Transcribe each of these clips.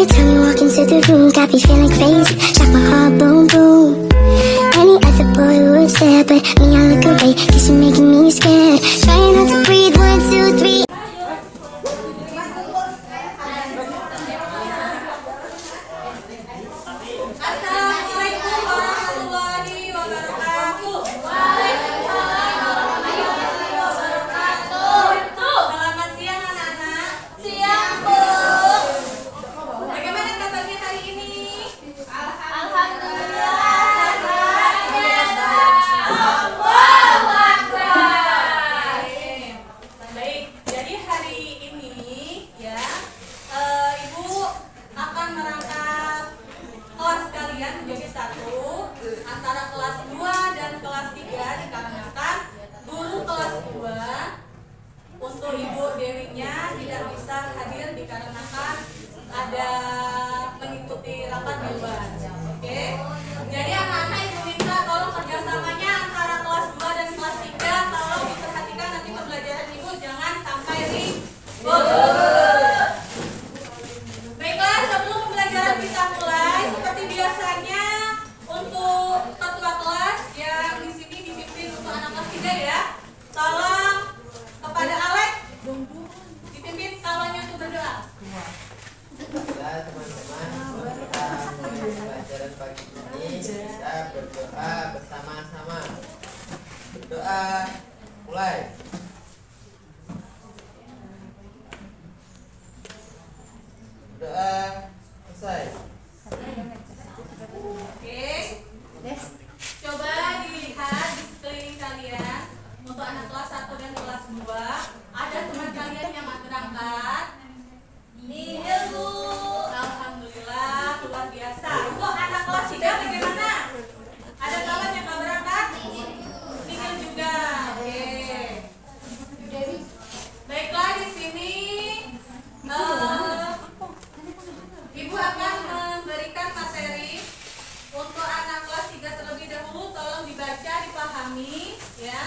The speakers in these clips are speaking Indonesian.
time you walk into the room, got me feeling crazy, shock my heart, boom, boom. Any other boy would stare, but me, I look away, cause you're making me scared. Trying not to breathe, 1, 2, 3. Assalamualaikum warahmatullahi wabarakatuh. Selamat siang anak-anak. Siang, Bu. Bagaimana kabarnya hari ini? Alhamdulillah. Baik, jadi hari ini ya, Ibu akan merangkap kelas kalian menjadi satu antara kelas 2 dan kelas 3 dikarenakan guru kelas 2 untuk Ibu Dewinya tidak bisa hadir dikarenakan ada mengikuti rapat di luar. Oke. Jadi anak-anak Ibu minta tolong kerjasamanya antara kelas 2 dan kelas 3 tolong diperhatikan nanti pembelajaran Ibu jangan sampai ribut. Baiklah, sebelum pembelajaran kita mulai, seperti biasanya untuk ketua kelas yang di sini dipimpin untuk anak kelas 3 ya. Tolong kepada Alek dipimpin kawannya untuk berdoa. Ya teman-teman, kita mulai pelajaran pagi ini kita berdoa bersama-sama. Berdoa mulai. Berdoa selesai. Oke. Coba dilihat di sekeliling kalian. Untuk anak kelas 1 dan kelas 2, ada teman kalian yang berangkat? Nihil, Bu. Alhamdulillah, luar biasa. Untuk anak kelas 3 bagaimana? Ada kawan yang nggak berangkat? Nihil juga. Oke. Baiklah, di sini Ibu akan memberikan materi untuk anak kelas 3 terlebih dahulu. Tolong dibaca, dipahami ya.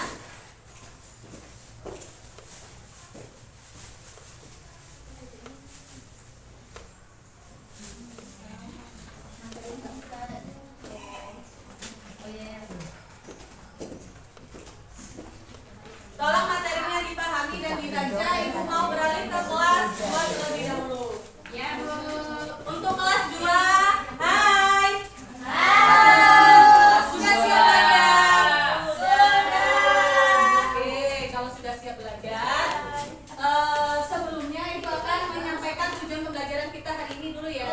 Tolong materinya dipahami dan dibaca. Ibu mau beralih ke kelas 2 terlebih dahulu. Ya, Bu. Untuk kelas 2, hai. Sudah siap belajar? Sudah. Oke, kalau sudah siap belajar, sebelumnya Ibu akan menyampaikan tujuan pembelajaran kita hari ini dulu ya.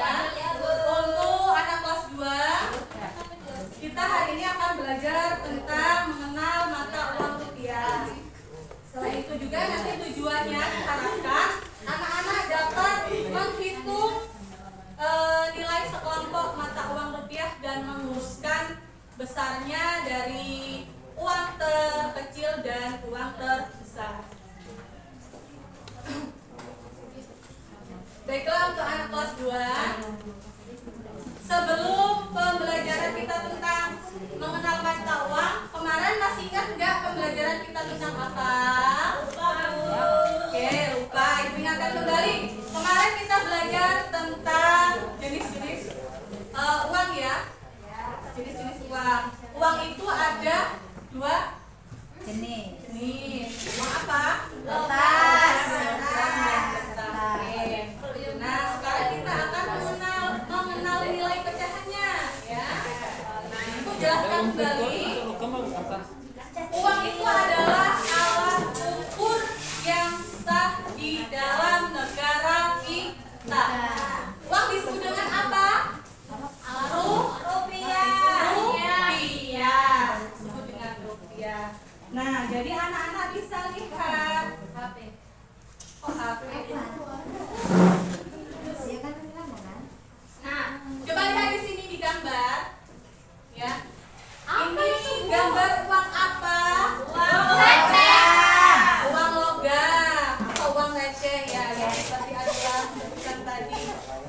Untuk anak kelas 2, kita hari ini akan belajar tentang mengenal mata uang rupiah. Selain itu juga nanti tujuannya diharapkan anak-anak dapat menghitung nilai sekelompok mata uang rupiah dan merumuskan besarnya dari uang terkecil dan uang terbesar. Baiklah, untuk anak kelas 2, sebelum pembelajaran kita tentang mengenal mata uang, kemarin masih ingat nggak pembelajaran kita tentang apa? Oke, lupa. Ibu ingatkan kembali. Kemarin kita belajar tentang jenis-jenis uang ya. Jenis-jenis uang. Uang itu ada 2 jenis. Uang apa? Kertas. Oke. Nah, sekarang kita akan mengenal nilai pecahannya ya. Nah, Ibu jelaskan kembali. Uang itu adalah alat ukur yang sah di dalam negara kita. Uang disebut dengan apa? Rupiah. Disebut dengan rupiah. Nah, jadi anak-anak bisa lihat HP. Oh, HP. Nah, coba lihat di sini di gambar. Ya. Ini gambar uang apa? Uang receh. Uang logam atau uang receh ya, yang seperti adalah sebutkan tadi.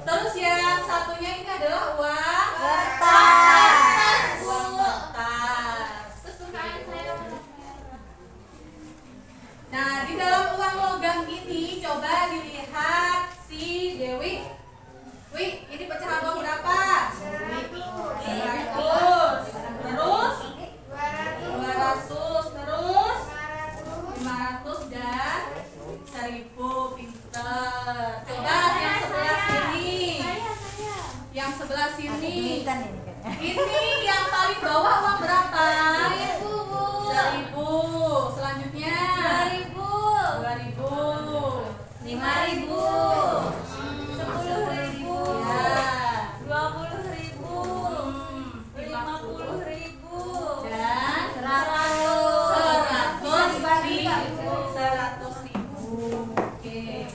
Terus yang satunya ini adalah uang Kertas. Uang kertas. Nah, di dalam uang logam ini coba dilihat si Dewi. Wih, sebelah sini. Kan ini kayaknya. Ini yang paling bawah uang berapa? 1.000, Bu. 1.000. Selanjutnya 2.000. 2.000. 5.000. 10.000. Ya. 20.000. Hmm, 50.000. Dan 100.000. Oke.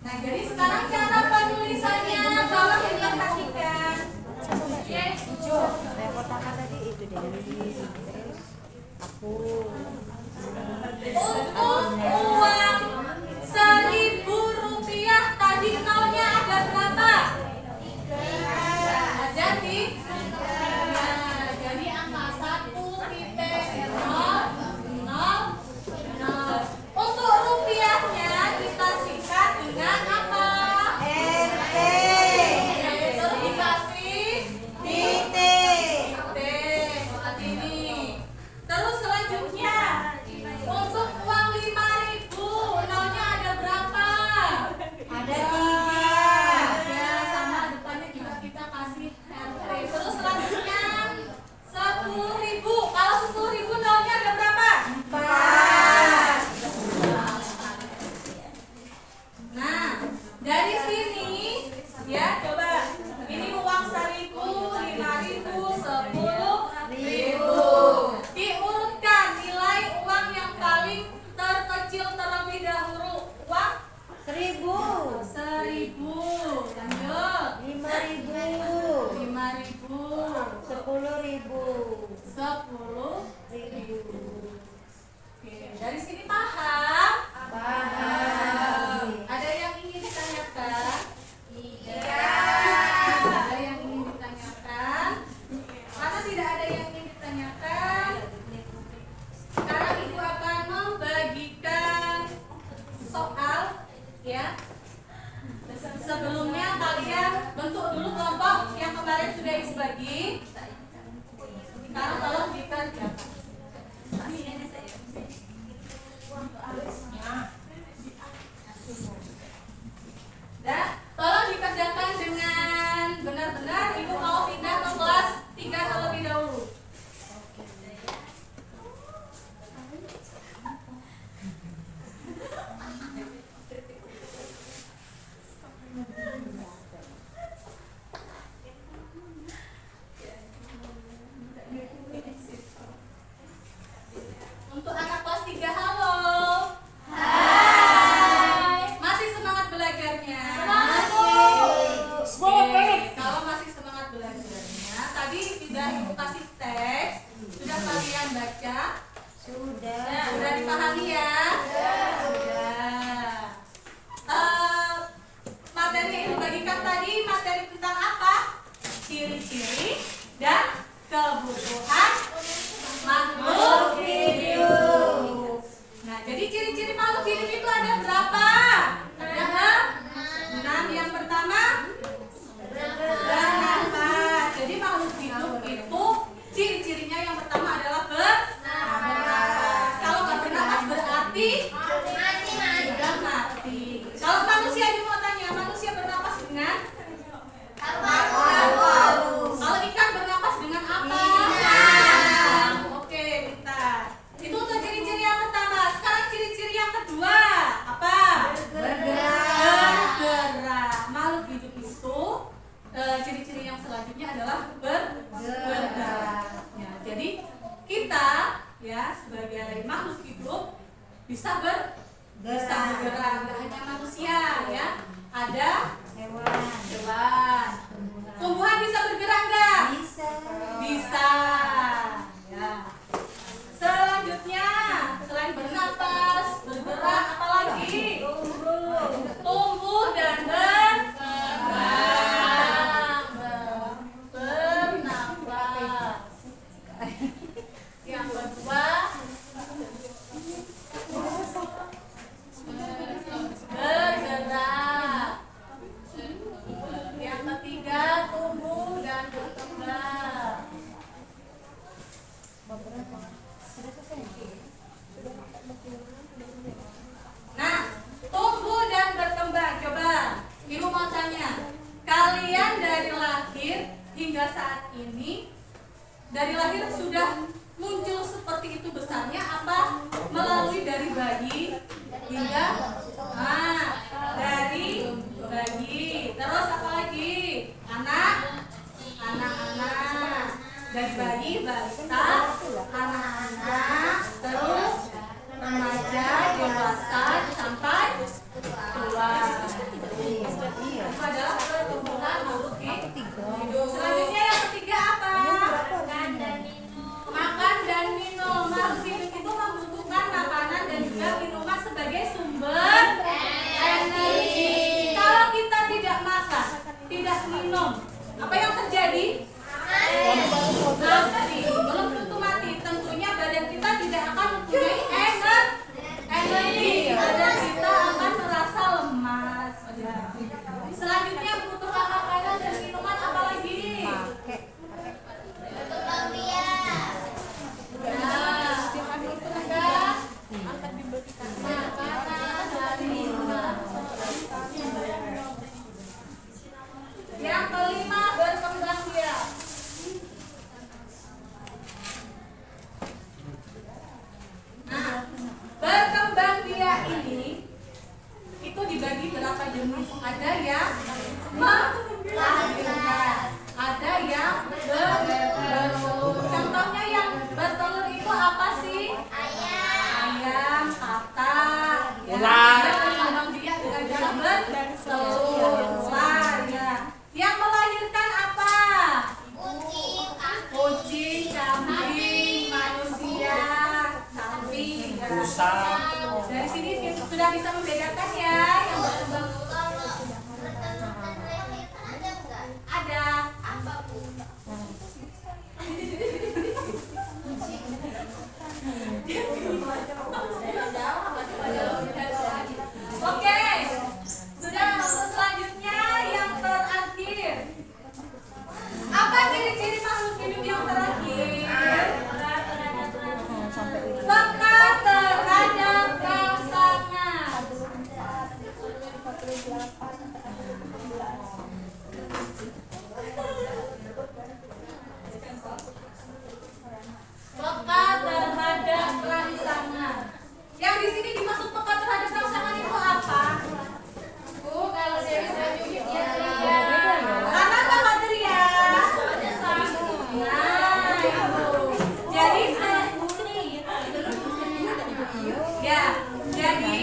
Nah, jadi sekarang cara penulisannya tolong diperhatikan. Yang kotakan tadi itu dari aku. Untuk uang 1.000 rupiah tadi nolnya ada berapa? Ada di jadi angka 1.000. Untuk rupiahnya kita singkat dengan apa? RT. Terus dikasih Titik. seperti ini. Terus selanjutnya untuk uang 5.000 nolnya ada berapa? Ada 3. Ya, sama depannya juga kita kasih RT. Terus selanjutnya 10.000. Kalau 10.000 nolnya ada berapa? 4. Nah, dari sini ya coba ini uang 1.000, 5.000, 10.000. Diurutkan nilai uang yang paling terkecil terlebih dahulu. Uang 1.000. 1.000. Lanjut. 5.000. 5.000. 10.000. 10.000. Oke, dari sini paham? Paham. Ada yang ingin ditanyakan? Iya. Ada yang ingin ditanyakan? Karena tidak ada yang ingin ditanyakan, sekarang Ibu akan membagikan soal, ya. Sebelumnya kalian bentuk dulu kelompok yang kemarin sudah Ibu bagi. Sekarang tolong dikerjakan. Dan tolong dikerjakan dengan benar-benar. Ibu mau pindah ke kelas 3 terlebih dahulu. Untuk anak kelas 3, halo. Masih semangat belajarnya? Oke, kalau masih semangat belajarnya, tadi sudah Ibu kasih teks, sudah kalian baca? Sudah dipahami ya? Sudah. Materi yang Ibu bagikan tadi materi tentang apa? Ciri-ciri dan kebutuhan makhluk hidup. Nah, jadi ciri-ciri makhluk hidup itu ada berapa? Ada 6. Yang pertama bernafas. Jadi makhluk hidup itu ciri-cirinya yang pertama adalah bernafas. Kalau nggak bernafas berarti sudah mati. Kalau manusia, Ibu mau tanya, manusia bernafas dengan kalau ikan bernafas dengan apa? Oke, pintar. Itu untuk ciri-ciri yang pertama. Sekarang ciri-ciri yang kedua apa? Bergerak. Makhluk hidup itu ciri-ciri yang selanjutnya adalah bergerak. Ya, jadi kita ya sebagai makhluk hidup bisa bergerak. Nggak hanya manusia ya. Ada hewan. Tumbuhan bisa bergerak nggak? Bisa. Ya. Selanjutnya, selain bernafas, bergerak, apa lagi? Tumbuh dan berkembang. Bernafas. Yang kedua, bergerak. hingga saat ini dari lahir sudah muncul seperti itu besarnya apa melalui dari bayi hingga dari bayi, terus apa lagi anak-anak, dari bayi, balita, anak-anak, terus remaja, dewasa sampai tua. Itu adalah pertumbuhan makhluk hidup. Selanjutnya yang ketiga apa? Makan dan minum. Makhluk hidup itu membutuhkan makanan dan juga minuman sebagai sumber energi. Kalau kita tidak makan, tidak minum, apa yang terjadi? Mati. Belum tentu mati. Tentunya badan kita tidak akan mempunyai energi. Badan kita akan merasa lemas. Selanjutnya membutuhkan makanan dan minuman apa lagi? Yang kelima, berkembang biak. Nah, berkembang biak ini itu dibagi berapa jenis? Ada yang melahirkan, ada yang bertelur. Contohnya yang bertelur itu apa sih? Ayam, katak. Ular. Berkembang biak dengan cara bertelur. Ular, ya. Yang melahirkan apa? Kucing, kambing, manusia, sapi, Rusa. dari sini sudah bisa membedakan ya yang berkembang. Ada. Oke, sudah masuk selanjutnya yang terakhir. Apa ciri-ciri makhluk hidup yang terakhir? Peka terhadap rangsangan. Peka terhadap rangsangan. Yang di sini dimaksud peka terhadap rangsangan itu apa? Bu, kalau Dewi saya tunjuk ya. Karena apa materi ya? Nah, Ibu. Jadi ya, jadi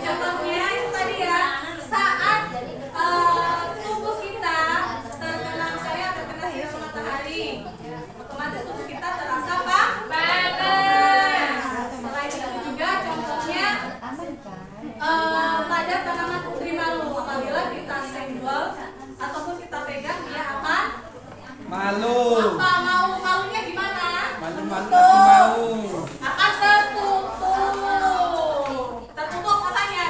contohnya itu tadi ya, saat tubuh kita terkena cahaya, terkena sinar matahari, otomatis tubuh kita terasa apa? Panas. Selain itu juga contohnya pada tanaman putri malu, apabila kita senggol ataupun kita pegang dia akan Malu. apa? Malunya gimana? Malu-malu aku mau. Akan tertutup apanya?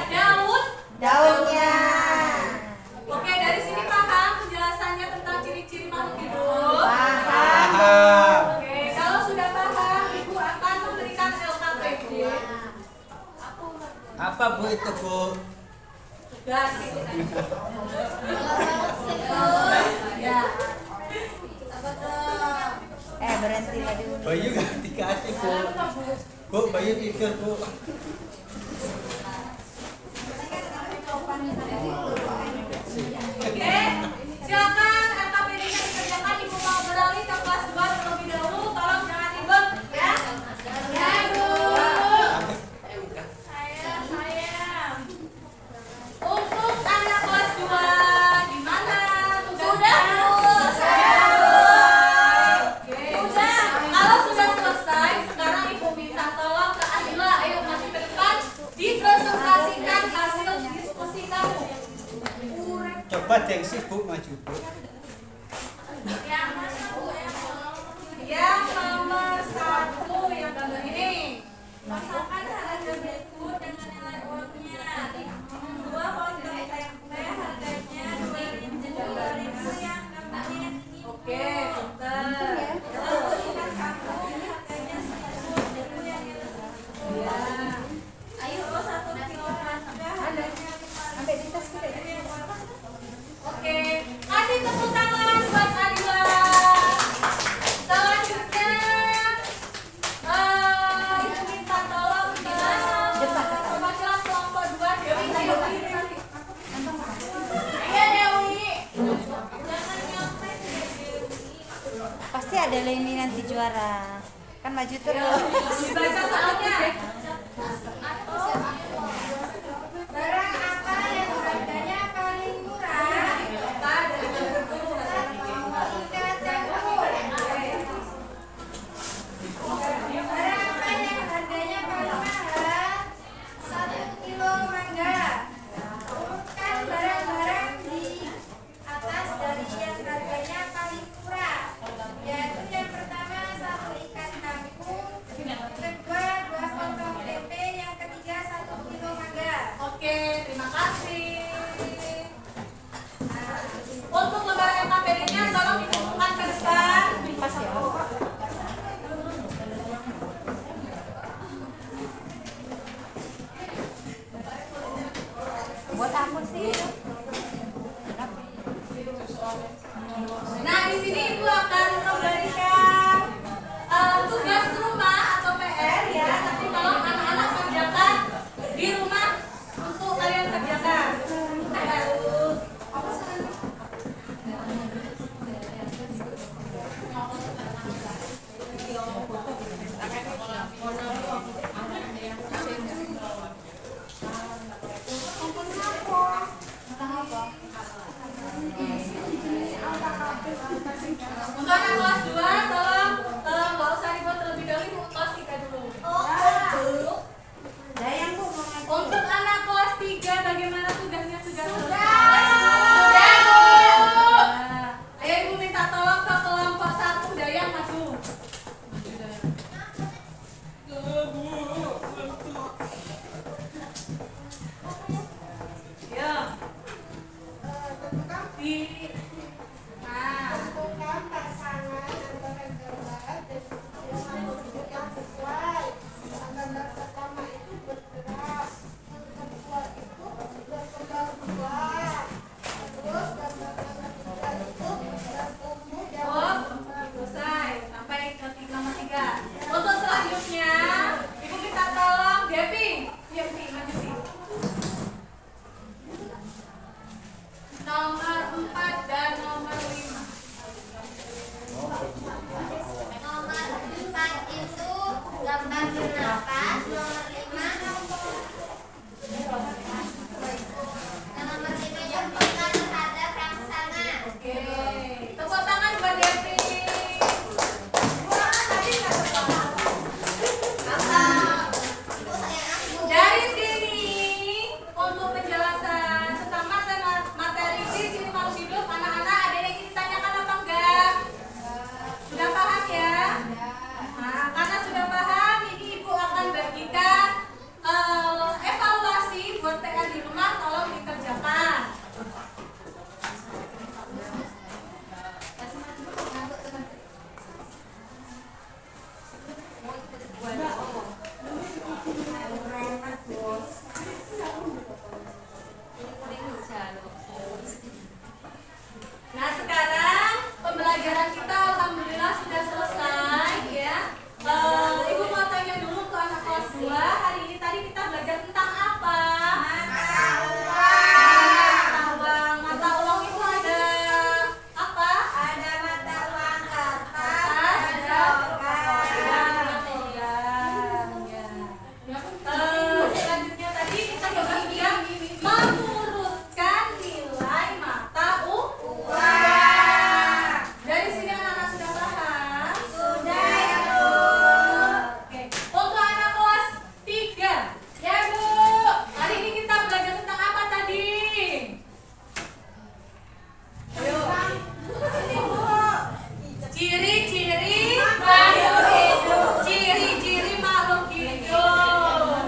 Daunnya. Oke, dari sini paham penjelasannya tentang ciri-ciri makhluk hidup? Paham. Oke, kalau sudah paham, Ibu akan memberikan LKPD. Apa Bu itu Bu? Gas. Ya. Berhenti tadi. Bayu gak dikasih Bu. Bu, Bayu tidur Bu. Oke, silakan LKPD-nya dikerjakan. Ibu mau beralih ke kelas 2 terlebih dahulu. Tolong jangan ribet, ya. Ya, Ibu. Untuk anak kelas 2 di mana tugasnya? Oke. Kalau sudah selesai, sekarang Ibu minta tolong ke Adila. Ayo maju ke depan, dipresentasikan hasil diskusi kamu. Coba Dengsi Bu maju Bu. Yang nomor 1 yang gambar ini. Pasangkan harga berikut dengan nilai uangnya. 2 konten tempe harganya 2.000 yang gambarnya ini. Oke, pintar. Terus ikan kampung harganya 10.000 yang ini. Ya. Ayo 1 kilo harga harganya 5.000. Oke, kasih tepuk tangan buat Adila. Dele ini nanti juara. Kan maju terus. Dibaca soalnya. Barang apa yang harganya paling murah? Kata dari bentuk. Ikat campur. Barang apa yang harganya paling mahal? 1 kilo mangga. Urutkan barang-barang di atas dari yang harganya paling murah. Yaitu yang pertama 1 ikan kangkung, yang kedua 2 potong tempe, yang ketiga 1 kilo mangga. Oke, terima kasih. Untuk lembaran KPD-nya tolong dikumpulkan ke depan. Pas ya. Buat apa sih? Nah, di sini Ibu akan memberikan tugas rumah atau PR ya. Nanti tolong anak-anak kerjakan di rumah untuk kalian kerjakan. Untuk anak kelas 2 tolong nggak usah dibuat terlebih dahulu, Ibu kelas 3 dulu. Untuk anak kelas 3 bagaimana tugasnya sudah selesai? Sudah, Bu. Ayo Ibu minta tolong ke kelompok 1 Dayang maju. Ya. Nah. Tentukan pasangan antara gambar dan video yang sesuai. Gambar pertama itu bergerak, yang kedua itu berkembang biak, terus gambar ketiga itu bertumbuh dan Oh, selesai sampai ke nomor 3. Untuk selanjutnya, Ibu minta tolong Devi. Devi maju sih. Nomor 4 dan nomor 5. Nomor 4 itu gambar bernapas, nomor 5 yang peka terhadap rangsana. Oke, tepuk tangan buat Devi. Dari sini untuk penjelasan tentang materi ciri makhluk hidup, anak-anak ada yang ingin ditanyakan apa enggak? Sudah paham ya? Nah, karena sudah paham, ini Ibu akan bagikan evaluasi buat PR di rumah, tolong dikerjakan. Nah, sekarang pembelajaran kita alhamdulillah sudah selesai ya. Ibu mau tanya dulu ke anak kelas 2, hari ini tadi kita belajar tentang apa? Mata uang. Mata uang itu ada apa? Ada mata uang kertas, Ada selanjutnya tadi kita juga mengurutkan nilai mata uang. Dari sini anak-anak sudah paham? Sudah ya, Bu. Oke. Untuk anak kelas 3, ya Bu. Hari ini kita belajar tentang apa tadi? Ayo. Ciri-ciri makhluk hidup. Ciri-ciri makhluk hidup.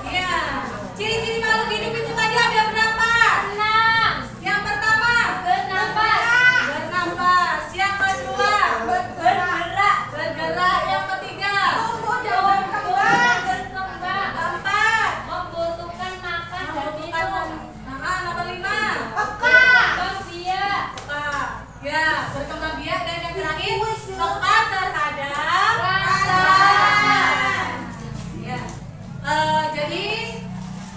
Ya. Ciri-ciri makhluk hidup itu tadi ada berapa? 6. Yang pertama, bernafas. Bernafas. Yang kedua, bergerak. Bergerak. Yang ketiga, tumbuh dan berkembang. Keempat, Membutuhkan makan dan minum. nomor 5, Peka. Biak. peka. Ya, berkembang biak. Dan yang terakhir, peka terhadap Rasa. ya. Jadi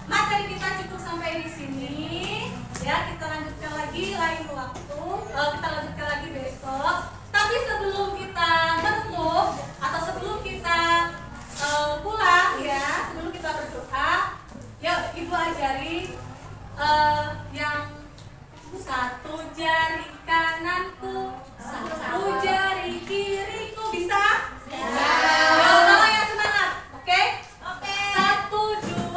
materi kita cukup sampai di sini. Ya, kita lanjutkan lagi lain waktu. Kita lanjutkan lagi besok. Tapi sebelum kita dari yang satu jari kananku, satu jari kiriku. Bisa? Bisa. Kalau yang semangat, oke? Oke. 1, 2,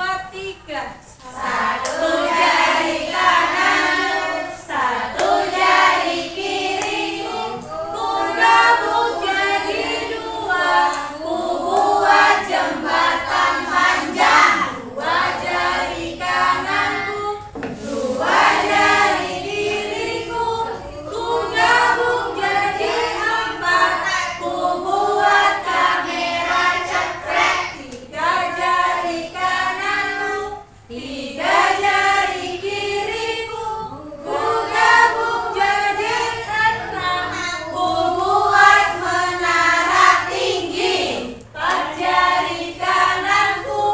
3. Satu jari kanan, satu jari kiriku, ku gabung jadi 2, ku buat jembatan panjang. 2 jari kananku, 2 jari kiriku, ku gabung jadi 4, ku buat kamera cekrek. 3 jari kananku, 3 jari kiriku, ku gabung jadi 6, ku buat menara tinggi. 4 jari kananku,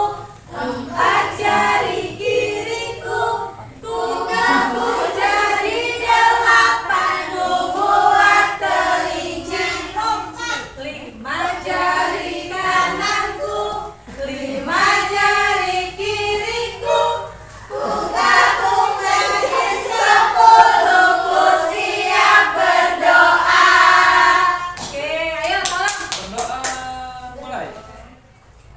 4 jari kiriku, ku gabung jadi 8, ku buat kelinci. 5 jari kananku, 5 jari kiriku, ku gabung jadi 10, ku siap berdoa. Oke, ayo tolong. Berdoa mulai.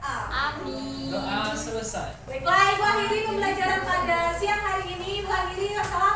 Amin. Doa selesai. Baiklah, Ibu akhiri pembelajaran pada siang hari ini. Ibu akhiri, wassalamualaikum